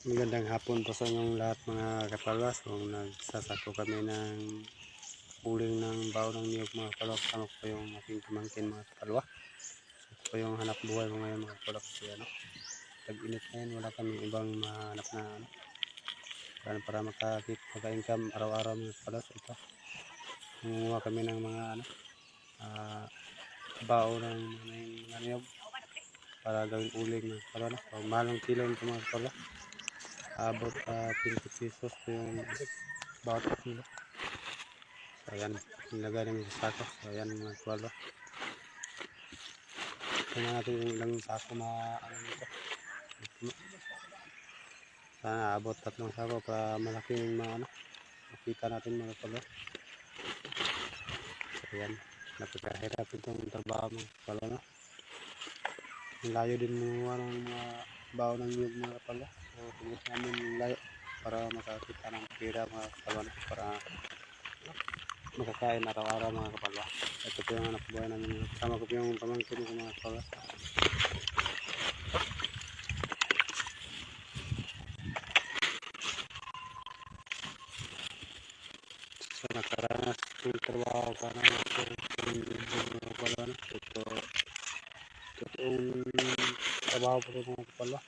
Magandang hapon po sa inyong lahat mga kapalwa. So nagsasako kami ng uling ng bao ng niyog mga kapalwa. Kasama ko yung aking pamangkin mga kapalwa. So ito po yung hanap buhay mo ngayon mga kapalwa. Kasi tag-init na yun, wala kami ibang mahanap na para maka-income araw-araw mga kapalwa. So ito, nangunguha kami ng mga bao ng mga niyog para gawing uling mga kapalwa. So mahalong kilo nito mga kapalwa. Abot 20 pesos yung bawat kilo. So ayan, nilagay namin sa sako. So ayan mga kapalwa. Tingnan natin yung ilang sako na nito. Sana abot 3 sako para malaki yung makita natin mga kapalwa. So ayan, napakahirap itong trabaho mga kapalwa, no? Layo din mga mga bao ng niyog mga kapalwa. So tugos namin yung layo para makakita ng pira mga kapalwa, para makakain araw-araw mga kapalwa. Ito po yung anak buhay namin. Kasama ko po yung pamangkin ko mga kapalwa. So nakaranas yung trabaho para yung mga kapalwa. Ito yung trabaho po mga kapalwa.